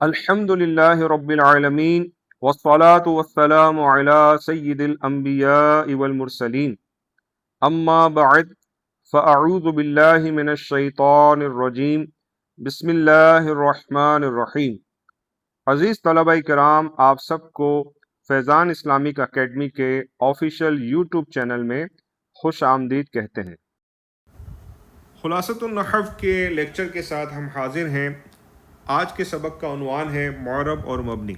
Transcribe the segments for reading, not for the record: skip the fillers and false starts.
الحمد للہ رب العالمین والصلاة والسلام علی سید الانبیاء والمرسلین اما بعد فاعوذ باللہ من الشیطان الرجیم بسم اللہ الرحمن الرحیم۔ عزیز طلبہ کرام، آپ سب کو فیضان اسلامک اکیڈمی کے آفیشیل یوٹیوب چینل میں خوش آمدید کہتے ہیں۔ خلاصۃ النحو کے لیکچر کے ساتھ ہم حاضر ہیں۔ آج کے سبق کا عنوان ہے معرب اور مبنی۔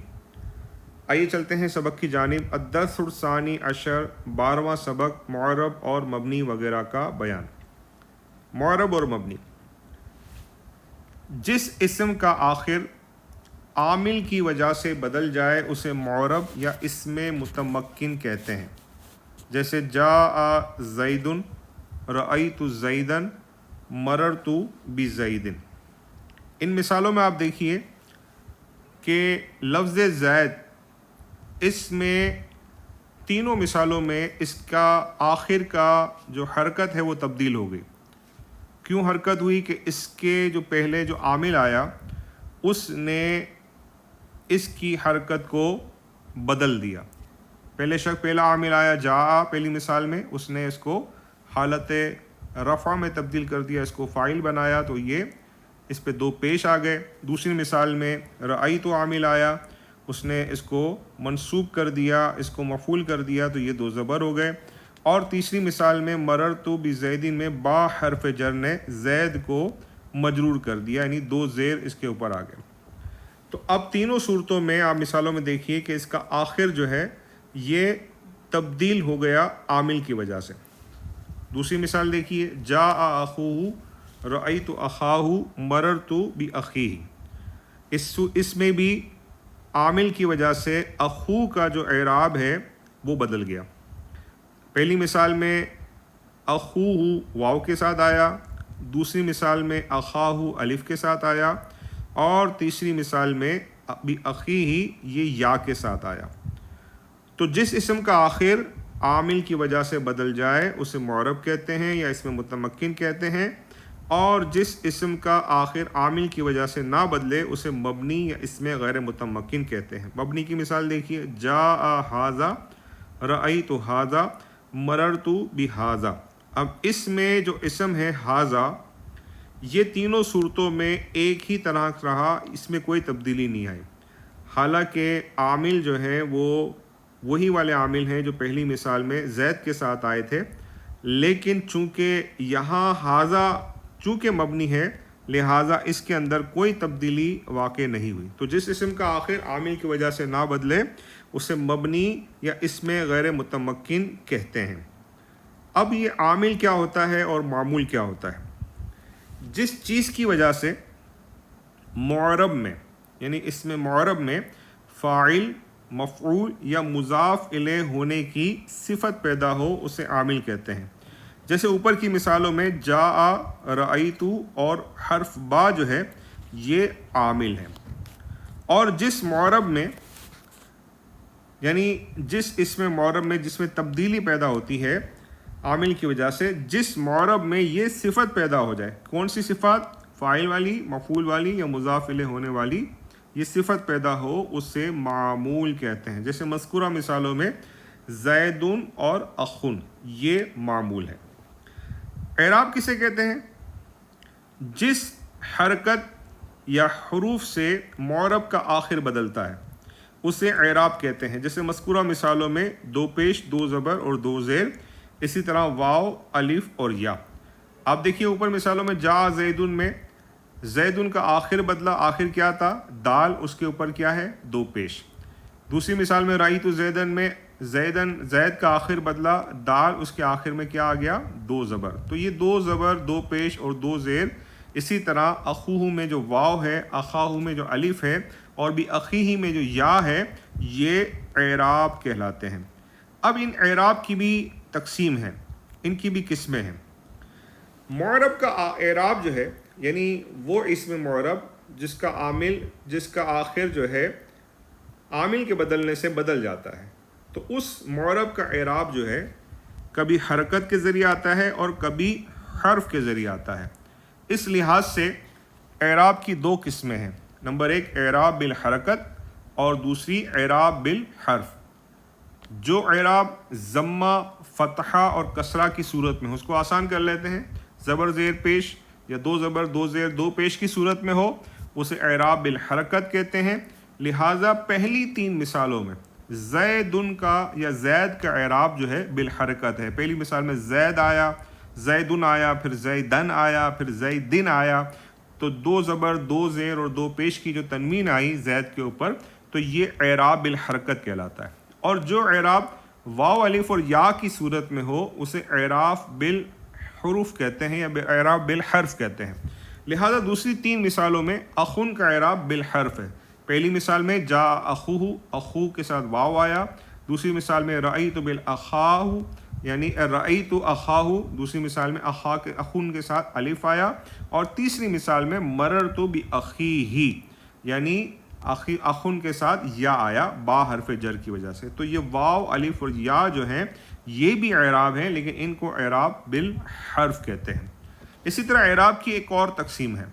آئیے چلتے ہیں سبق کی جانب۔ الدرس الثانی عشر، 12واں سبق، معرب اور مبنی وغیرہ کا بیان۔ معرب اور مبنی، جس اسم کا آخر عامل کی وجہ سے بدل جائے اسے معرب یا اسم متمکن کہتے ہیں، جیسے جاء زید، رأیت زیدا، مررت بزید۔ ان مثالوں میں آپ دیکھیے کہ لفظ زید، اس میں تینوں مثالوں میں اس کا آخر کا جو حرکت ہے وہ تبدیل ہو گئی۔ کیوں حرکت ہوئی؟ کہ اس کے جو پہلے جو عامل آیا اس نے اس کی حرکت کو بدل دیا۔ پہلا عامل آیا جاء پہلی مثال میں، اس نے اس کو حالت رفع میں تبدیل کر دیا، اس کو فاعل بنایا، تو یہ اس پہ دو پیش آ گئے۔ دوسری مثال میں رأیت عامل آیا، اس نے اس کو منصوب کر دیا، اس کو مفعول کر دیا، تو یہ دو زبر ہو گئے۔ اور تیسری مثال میں مررت بزید میں با حرف جر نے زید کو مجرور کر دیا، یعنی دو زیر اس کے اوپر آ گئے۔ تو اب تینوں صورتوں میں آپ مثالوں میں دیکھیے کہ اس کا آخر جو ہے یہ تبدیل ہو گیا عامل کی وجہ سے۔ دوسری مثال دیکھیے، جاء اخوہ، رأیت اخاہ، مررت باخیہ۔ اس میں بھی عامل کی وجہ سے اخو کا جو اعراب ہے وہ بدل گیا۔ پہلی مثال میں اخوہ واو کے ساتھ آیا، دوسری مثال میں اخاہ الف کے ساتھ آیا، اور تیسری مثال میں باخیہ یہ یا کے ساتھ آیا۔ تو جس اسم کا آخر عامل کی وجہ سے بدل جائے اسے معرب کہتے ہیں یا اسم متمکن کہتے ہیں، اور جس اسم کا آخر عامل کی وجہ سے نہ بدلے اسے مبنی یا اسم غیر متمکن کہتے ہیں۔ مبنی کی مثال دیکھیے، جاء ھذا، رأیت ھذا، مررت بھذا۔ اب اس میں جو اسم ہے ھذا، یہ تینوں صورتوں میں ایک ہی طرح رہا، اس میں کوئی تبدیلی نہیں آئی، حالانکہ عامل جو ہے وہ وہی والے عامل ہیں جو پہلی مثال میں زید کے ساتھ آئے تھے، لیکن چونکہ یہاں ھذا چونکہ مبنی ہے لہٰذا اس کے اندر کوئی تبدیلی واقع نہیں ہوئی۔ تو جس اسم کا آخر عامل کی وجہ سے نہ بدلے اسے مبنی یا اسم غیر متمکن کہتے ہیں۔ اب یہ عامل کیا ہوتا ہے اور معمول کیا ہوتا ہے؟ جس چیز کی وجہ سے معرب میں، یعنی اسم معرب میں فاعل، مفعول یا مضاف الیہ ہونے کی صفت پیدا ہو اسے عامل کہتے ہیں۔ جیسے اوپر کی مثالوں میں جاء، رأیت اور حرف با جو ہے یہ عامل ہے۔ اور جس معرب میں، یعنی جس اسم معرب میں جس میں تبدیلی پیدا ہوتی ہے عامل کی وجہ سے، جس معرب میں یہ صفت پیدا ہو جائے، کون سی صفت؟ فاعل والی، مفعول والی یا مضاف الیہ ہونے والی یہ صفت پیدا ہو اسے معمول کہتے ہیں۔ جیسے مذکورہ مثالوں میں زید اور اخن، یہ معمول ہے۔ اعراب کسے کہتے ہیں؟ جس حرکت یا حروف سے معرب کا آخر بدلتا ہے اسے اعراب کہتے ہیں۔ جیسے مذکورہ مثالوں میں دو پیش، دو زبر اور دو زیر، اسی طرح واو، الف اور یا۔ آپ دیکھیے اوپر مثالوں میں جاء زیدن میں زیدن کا آخر بدلا، آخر کیا تھا؟ دال، اس کے اوپر کیا ہے؟ دو پیش۔ دوسری مثال میں رأیت زیدن میں زید کا آخر بدلا، دال، اس کے آخر میں کیا آ گیا؟ دو زبر۔ تو یہ دو زبر، دو پیش اور دو زیر۔ اسی طرح اخوہ میں جو واو ہے، اخاہ میں جو الف ہے، اور بھی اخیہ میں جو یا ہے، یہ اعراب کہلاتے ہیں۔ اب ان اعراب کی بھی تقسیم ہے، ان کی بھی قسمیں ہیں۔ معرب کا اعراب جو ہے، یعنی وہ اسم معرب جس کا عامل، جس کا آخر جو ہے عامل کے بدلنے سے بدل جاتا ہے، تو اس معرب کا اعراب جو ہے کبھی حرکت کے ذریعے آتا ہے اور کبھی حرف کے ذریعے آتا ہے۔ اس لحاظ سے اعراب کی دو قسمیں ہیں۔ نمبر ایک اعراب بالحرکت اور دوسری اعراب بالحرف. جو اعراب ضمہ، فتحہ اور کسرہ کی صورت میں ہو، اس کو آسان کر لیتے ہیں، زبر زیر پیش یا دو زبر دو زیر دو پیش کی صورت میں ہو اسے اعراب بالحرکت کہتے ہیں. لہٰذا پہلی 3 مثالوں میں زیدن کا یا زید کا اعراب جو ہے بالحرکت ہے. پہلی مثال میں زید آیا، زیدن آیا، پھر زیدن آیا، پھر زیدن آیا، تو 2 زبر 2 زیر اور 2 پیش کی جو تنوین آئی زید کے اوپر، تو یہ اعراب بالحرکت کہلاتا ہے. اور جو اعراب واو الف اور یا کی صورت میں ہو اسے اعراب بالحروف کہتے ہیں یا اعراب بالحرف کہتے ہیں. لہذا دوسری 3 مثالوں میں اخن کا اعراب بالحرف ہے. پہلی مثال میں جا اخوہ، اخو کے ساتھ واو آیا. دوسری مثال میں رأیت بالاخاہ یعنی رأیت اخاہ، دوسری مثال میں اخن کے ساتھ الف آیا. اور تیسری مثال میں مررت باخیہ یعنی اخن کے ساتھ یا آیا با حرف جر کی وجہ سے. تو یہ واو الف اور یا جو ہیں یہ بھی اعراب ہیں، لیکن ان کو اعراب بالحرف کہتے ہیں. اسی طرح اعراب کی ایک اور تقسیم ہے،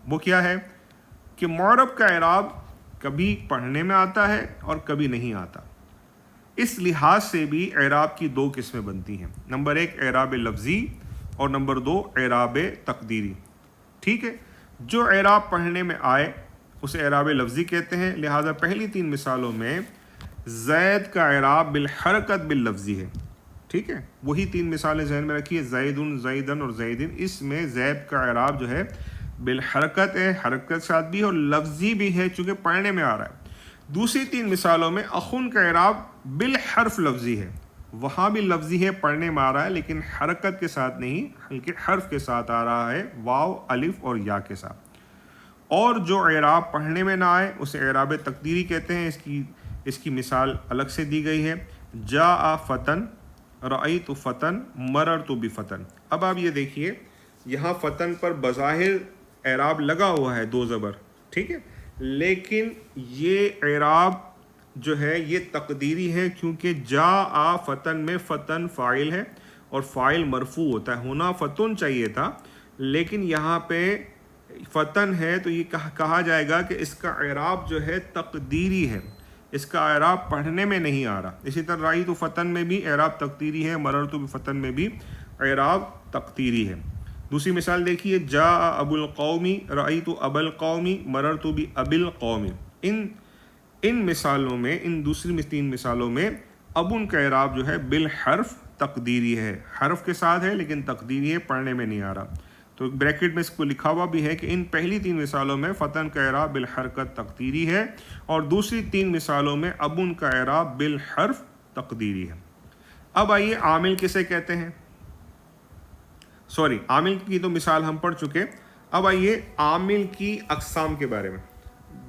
وہ کیا ہے کہ معرب کا اعراب کبھی پڑھنے میں آتا ہے اور کبھی نہیں آتا. اس لحاظ سے بھی اعراب کی 2 قسمیں بنتی ہیں. نمبر 1 اعراب لفظی اور نمبر 2 اعراب تقدیری. ٹھیک ہے، جو اعراب پڑھنے میں آئے اسے اعراب لفظی کہتے ہیں. لہٰذا پہلی 3 مثالوں میں زید کا اعراب بالحرکت باللفظی ہے. ٹھیک ہے، وہی 3 مثالیں ذہن میں رکھیے، زیدن، زیدن اور زیدن. اس میں زید کا اعراب جو ہے بالحرکت ہے، حرکت ساتھ بھی اور لفظی بھی ہے چونکہ پڑھنے میں آ رہا ہے. دوسری 3 مثالوں میں اخن کا اعراب بالحرف لفظی ہے، وہاں بھی لفظی ہے، پڑھنے میں آ رہا ہے لیکن حرکت کے ساتھ نہیں بلکہ حرف کے ساتھ آ رہا ہے، واو الف اور یا کے ساتھ. اور جو اعراب پڑھنے میں نہ آئے اسے اعراب تقدیری کہتے ہیں. اس کی مثال الگ سے دی گئی ہے، جاء فتن، رأیت فتن، مررت بفتن. اب آپ یہ دیکھیے یہاں فتن پر بظاہر اعراب لگا ہوا ہے 2 زبر، ٹھیک ہے، لیکن یہ اعراب جو ہے یہ تقدیری ہے کیونکہ جاء فتن میں فتن فاعل ہے اور فاعل مرفوع ہوتا ہے. ہونا فتن چاہیے تھا لیکن یہاں پہ فتن ہے تو یہ کہا جائے گا کہ اس کا اعراب جو ہے تقدیری ہے، اس کا اعراب پڑھنے میں نہیں آ رہا. اسی طرح رأیت فتن میں بھی اعراب تقدیری ہے، مررت بفتن میں بھی اعراب تقدیری ہے. دوسری مثال دیکھیے، جاء ابو القوم، رأیت ابا القوم، مررت بابی القوم. ان مثالوں میں، ان دوسری 3 مثالوں میں ابن کا اعراب جو ہے بالحرف تقدیری ہے، حرف کے ساتھ ہے لیکن تقدیری ہے، پڑھنے میں نہیں آ رہا. تو بریکٹ میں اس کو لکھا ہوا بھی ہے کہ ان پہلی 3 مثالوں میں فتن کا اعراب بالحرکت تقدیری ہے اور دوسری 3 مثالوں میں ابن کا اعراب بالحرف تقدیری ہے. اب آئیے عامل کسے کہتے ہیں، عامل کی تو مثال ہم پڑھ چکے. اب آئیے عامل کی اقسام کے بارے میں.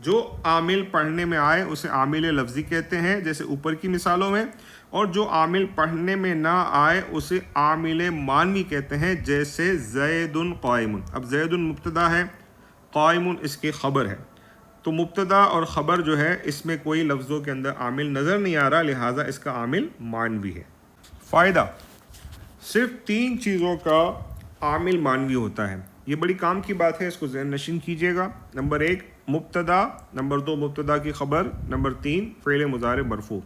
جو عامل پڑھنے میں آئے اسے عامل لفظی کہتے ہیں جیسے اوپر کی مثالوں میں، اور جو عامل پڑھنے میں نہ آئے اسے عامل مانوی کہتے ہیں جیسے زید قائم. اب زید مبتدا ہے، قائم اس کی خبر ہے، تو مبتدا اور خبر جو ہے اس میں کوئی لفظوں کے اندر عامل نظر نہیں آ رہا، لہٰذا اس کا عامل مانوی ہے. فائدہ، صرف 3 چیزوں کا عامل مانوی ہوتا ہے. یہ بڑی کام کی بات ہے، اس کو ذہن نشین کیجیے گا. نمبر 1 مبتدا، نمبر 2 مبتدا کی خبر، نمبر 3 فعل مضارع مرفوع.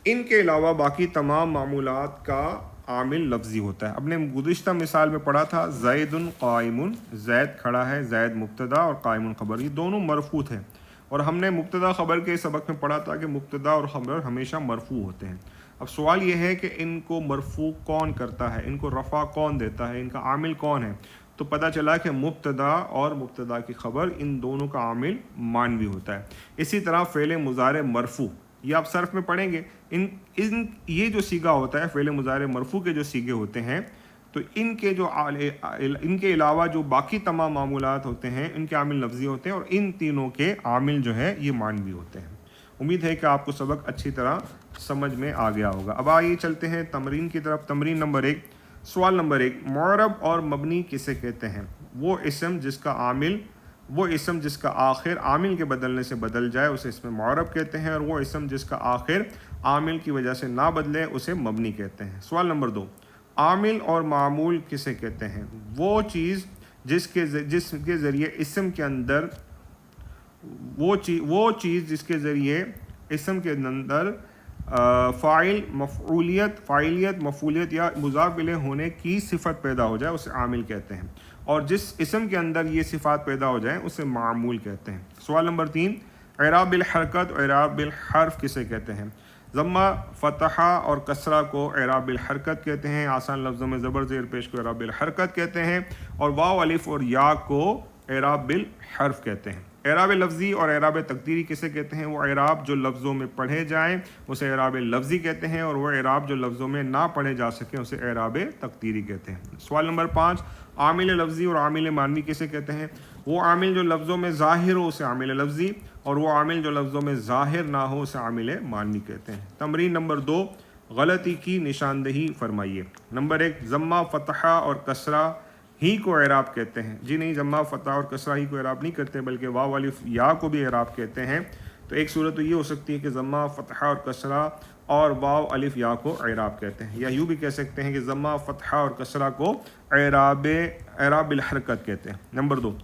ان کے علاوہ باقی تمام معمولات کا عامل لفظی ہوتا ہے. اب نے گزشتہ مثال میں پڑھا تھا زید قائم، زید کھڑا ہے، زید مبتدا اور قائم خبر، یہ دونوں مرفوع ہیں. اور ہم نے مبتدا خبر کے سبق میں پڑھا تھا کہ مبتدا اور خبر ہمیشہ مرفوع ہوتے ہیں. اب سوال یہ ہے کہ ان کو مرفوع کون کرتا ہے، ان کو رفع کون دیتا ہے، ان کا عامل کون ہے. تو پتہ چلا کہ مبتدا اور مبتدا کی خبر ان دونوں کا عامل مانوی ہوتا ہے. اسی طرح فعل مضارع مرفوع، یہ آپ صرف میں پڑھیں گے، یہ جو صیغہ ہوتا ہے فعل مضارع مرفوع کے جو صیغے ہوتے ہیں تو ان کے علاوہ جو باقی تمام معمولات ہوتے ہیں ان کے عامل لفظی ہوتے ہیں اور ان تینوں کے عامل جو ہے یہ مانوی ہوتے ہیں. امید ہے کہ آپ کو سبق اچھی طرح سمجھ میں آ گیا ہوگا. اب آئیے چلتے ہیں تمرین کی طرف. تمرین نمبر 1، سوال نمبر 1، معرب اور مبنی کسے کہتے ہیں؟ وہ اسم جس کا آخر عامل کے بدلنے سے بدل جائے اسے اسم معرب کہتے ہیں، اور وہ اسم جس کا آخر عامل کی وجہ سے نہ بدلے اسے مبنی کہتے ہیں. سوال نمبر 2، عامل اور معمول کسے کہتے ہیں؟ وہ چیز جس کے ذریعے اسم کے اندر وہ چیز جس کے ذریعے اسم کے اندر فاعل فاعلیت مفعولیت یا مضاف الیہ ہونے کی صفت پیدا ہو جائے اسے عامل کہتے ہیں، اور جس اسم کے اندر یہ صفات پیدا ہو جائیں اسے معمول کہتے ہیں۔ سوال نمبر 3، اعراب بالحرکت اور اعراب بالحرف کسے کہتے ہیں؟ ضمہ، فتحہ اور کسرہ کو اعراب بالحرکت کہتے ہیں، آسان لفظوں میں زبر زیر پیش کو اعراب بالحرکت کہتے ہیں، اور واو الف اور یا کو اعراب بالحرف کہتے ہیں۔ اعراب لفظی اور اعراب تقدیری کسے کہتے ہیں؟ وہ اعراب جو لفظوں میں پڑھے جائیں اسے اعراب لفظی کہتے ہیں، اور وہ اعراب جو لفظوں میں نہ پڑھے جا سکیں اسے اعراب تقدیری کہتے ہیں۔ سوال نمبر 5، عامل لفظی اور عامل معنوی کسے کہتے ہیں؟ وہ عامل جو لفظوں میں ظاہر ہو اسے عامل لفظی، اور وہ عامل جو لفظوں میں ظاہر نہ ہو اسے عامل معنوی کہتے ہیں۔ تمرین نمبر 2، غلطی کی نشاندہی فرمائیے۔ نمبر 1، ضمہ، فتحہ اور کسرہ ہی کو اعراب کہتے ہیں۔ جی نہیں، ضمہ، فتح اور کسرہ ہی کو اعراب نہیں کرتے بلکہ واو الف یا کو بھی اعراب کہتے ہیں۔ تو ایک صورت تو یہ ہو سکتی ہے کہ ضمہ، فتحہ اور کسرہ اور واو الف یا کو اعراب کہتے ہیں، یا یوں بھی کہہ سکتے ہیں کہ ضمہ، فتحہ اور کسرہ کو اعراب بالحرکت کہتے ہیں۔ نمبر 2،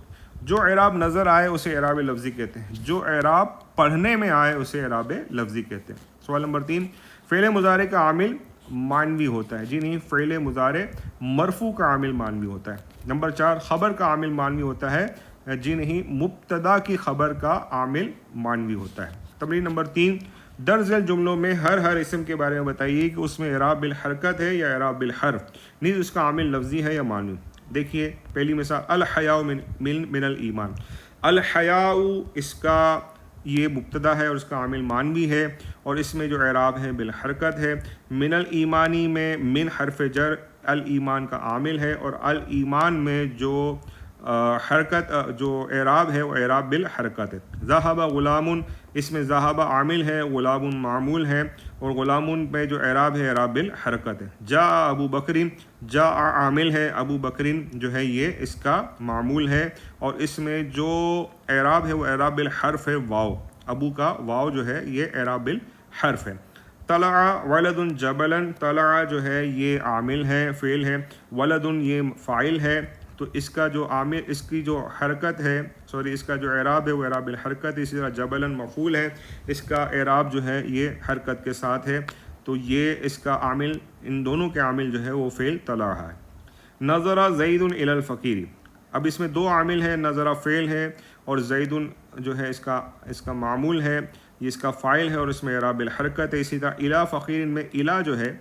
جو اعراب نظر آئے اسے اعراب لفظی کہتے ہیں، جو اعراب پڑھنے میں آئے اسے اعراب لفظی کہتے ہیں۔ سوال نمبر 3، فعل مضارع کا عامل مانوی ہوتا ہے۔ جی نہیں، فعل مضارع مرفوع کا عامل مانوی ہوتا ہے۔ نمبر 4، خبر کا عامل مانوی ہوتا ہے۔ جی نہیں، مبتدا کی خبر کا عامل مانوی ہوتا ہے۔ تمرین نمبر 3، درج ذیل جملوں میں ہر اسم کے بارے میں بتائیے کہ اس میں اعراب بالحرکت ہے یا اعراب بالحرف، نیز اس کا عامل لفظی ہے یا مانوی۔ دیکھیے پہلی مثال، الحیاء من الایمان۔ الحیاء اس کا یہ مبتدا ہے اور اس کا عامل مانوی ہے، اور اس میں جو اعراب ہے بالحرکت ہے۔ من الایمانی میں من حرف جر الایمان کا عامل ہے، اور الایمان میں جو حرکت جو اعراب ہے وہ اعراب بالحرکت ہے۔ ذہب غلام، اس میں ذہب عامل ہے، غلام معمول ہے، اور غلام میں جو اعراب ہے اعراب بالحرکت ہے۔ جاء ابو بکر، جاء عامل ہے، ابو بکر جو ہے یہ اس کا معمول ہے، اور اس میں جو اعراب ہے وہ اعراب بالحرف ہے، واو، ابو کا واو جو ہے یہ اعراب بالحرف ہے۔ طلع ولد جبلا، طلع جو ہے یہ عامل ہے، فعل ہے، ولد یہ فاعل ہے، تو اس کا جو عامل، اس کی جو حرکت ہے، اس کا جو اعراب ہے وہ اعراب الحرکت ہے۔ اسی طرح جبلا مفعول ہے، اس کا اعراب جو ہے یہ حرکت کے ساتھ ہے، تو یہ اس کا عامل، ان دونوں کے عامل جو ہے وہ فعل طلع ہے۔ نظر زید الی الفقیر، اب اس میں دو عامل ہیں، نظر فعل ہے اور زید جو ہے اس کا معمول ہے، یہ اس کا فاعل ہے اور اس میں اعراب الحرکت ہے۔ اسی طرح الی فقیر میں الی جو ہے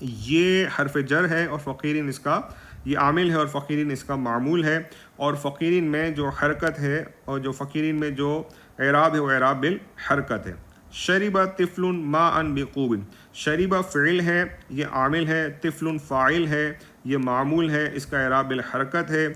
یہ حرف جر ہے، اور فقیرین اس کا یہ عامل ہے، اور فقیرین اس کا معمول ہے، اور فقیرین میں جو حرکت ہے اور جو فقیرین میں جو اعراب ہے وہ اعراب بالحرکت ہے۔ شرب طفل ماء بقوب، شرب فعل ہے، یہ عامل ہے، طفل فاعل ہے، یہ معمول ہے، اس کا اعراب بالحرکت ہے۔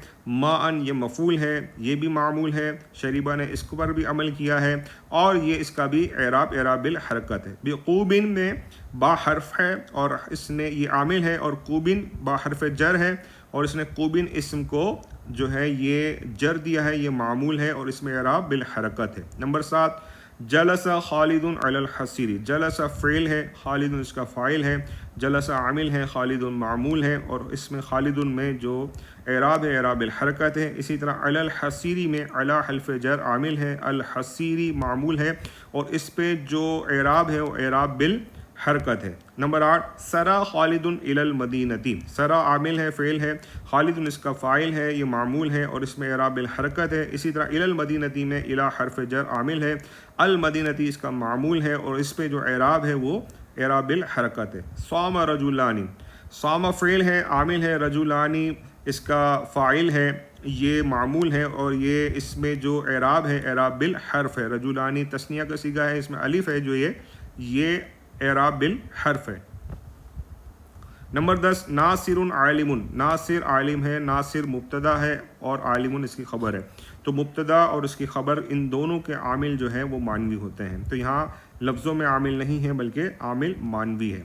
ماء یہ مفعول ہے، یہ بھی معمول ہے، شریبہ نے اس پر بھی عمل کیا ہے، اور یہ اس کا بھی اعراب بالحرکت ہے۔ بقوب میں با حرف ہے اور اس نے یہ عامل ہے، اور قوبن با حرف جر ہے، اور اس نے قوبن اسم کو جو ہے یہ جر دیا ہے، یہ معمول ہے اور اس میں اعراب بالحرکت ہے۔ نمبر 7، جلس خالد علی الحصیر، جلس فعل ہے، خالد اس کا فاعل ہے، جلس عامل ہے، خالد معمول ہے، اور اس میں خالد میں جو اعراب ہے اعراب الحرکت ہے۔ اسی طرح علی الحصیری میں علی حرف جر عامل ہے، الحصیری معمول ہے، اور اس پہ جو اعراب ہے وہ اعراب بالحرکت ہے۔ نمبر 8، سرا خالد الی المدینتی، سرا عامل ہے، فعل ہے، خالد اس کا فاعل ہے، یہ معمول ہے اور اس میں اعراب بالحرکت ہے۔ اسی طرح الی المدینتی میں الی حرف جر عامل ہے، المدینتی اس کا معمول ہے، اور اس پہ جو اعراب ہے وہ اعراب بالحرکت ہے۔ صام رجلان، صام فعل ہے، عامل ہے، رجلانی اس کا فاعل ہے، یہ معمول ہے، اور یہ اس میں جو اعراب ہے اعراب بالحرف ہے۔ رجلانی تثنیہ کا صیغہ ہے، اس میں الف ہے جو یہ اعراب بالحرف ہے۔ نمبر 10، ناصر عالم، ناصر عالم ہے، ناصر مبتدا ہے اور عالم اس کی خبر ہے، تو مبتدا اور اس کی خبر ان دونوں کے عامل جو ہیں وہ مانوی ہوتے ہیں، تو یہاں لفظوں میں عامل نہیں ہے بلکہ عامل مانوی ہے۔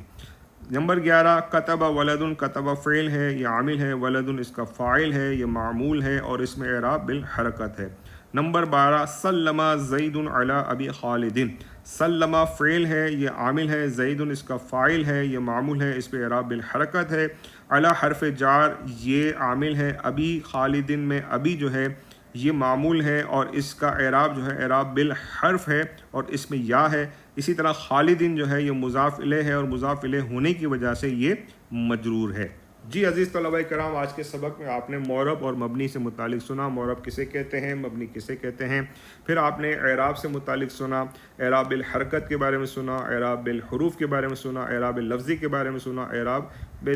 نمبر 11، کتب ولد، کتب فعل ہے، یہ عامل ہے، ولد اس کا فاعل ہے، یہ معمول ہے اور اس میں اعراب بالحرکت ہے۔ نمبر 12، سلم زید علی ابی خالد، سلم فعل ہے، یہ عامل ہے، زید اس کا فاعل ہے، یہ معمول ہے، اس پہ اعراب بالحرکت ہے۔ علی حرف جار یہ عامل ہے، ابی خالد میں ابی جو ہے یہ معمول ہے اور اس کا اعراب جو ہے اعراب بالحرف ہے اور اس میں یا ہے. اسی طرح خالدین جو ہے یہ مضاف الیہ ہے اور مضاف الیہ ہونے کی وجہ سے یہ مجرور ہے. جی عزیز طلبہ کرام، آج کے سبق میں آپ نے معرب اور مبنی سے متعلق سنا. معرب کسے کہتے ہیں، مبنی کسے کہتے ہیں. پھر آپ نے اعراب سے متعلق سنا، اعراب بالحرکت کے بارے میں سنا، اعراب بالحروف کے بارے میں سنا، اعراب لفظی کے بارے میں سنا، اعراب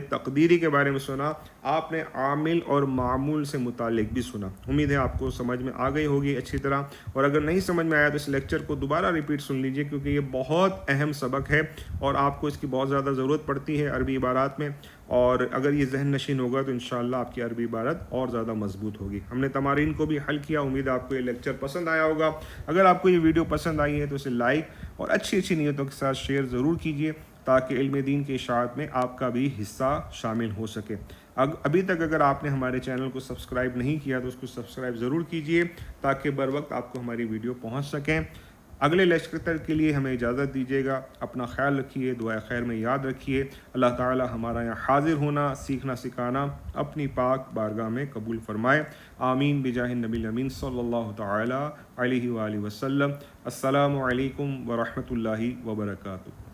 تقدیری کے بارے میں سنا. آپ نے عامل اور معمول سے متعلق بھی سنا. امید ہے آپ کو سمجھ میں آ گئی ہوگی اچھی طرح، اور اگر نہیں سمجھ میں آیا تو اس لیکچر کو دوبارہ ریپیٹ سن لیجئے، کیونکہ یہ بہت اہم سبق ہے اور آپ کو اس کی بہت زیادہ ضرورت پڑتی ہے عربی عبارات میں. اور اگر یہ ذہن نشین ہوگا تو انشاءاللہ آپ کی عربی عبارت اور زیادہ مضبوط ہوگی. ہم نے تمارین کو بھی حل کیا. امید ہے آپ کو یہ لیکچر پسند آیا ہوگا. اگر آپ کو یہ ویڈیو پسند آئی ہے تو اسے لائک اور اچھی نیتوں کے ساتھ شیئر ضرور کیجیے تاکہ علم دین کی اشاعت میں آپ کا بھی حصہ شامل ہو سکے. ابھی تک اگر آپ نے ہمارے چینل کو سبسکرائب نہیں کیا تو اس کو سبسکرائب ضرور کیجیے تاکہ بر وقت آپ کو ہماری ویڈیو پہنچ سکیں. اگلے لیکچر کے لیے ہمیں اجازت دیجیے گا. اپنا خیال رکھیے، دعائے خیر میں یاد رکھیے. اللہ تعالی ہمارا یہاں حاضر ہونا، سیکھنا سکھانا اپنی پاک بارگاہ میں قبول فرمائے. آمین بجاہ النبی الامین صلی اللہ تعالی علیہ وآلہ وسلم. السلام علیکم ورحمۃ اللہ وبرکاتہ.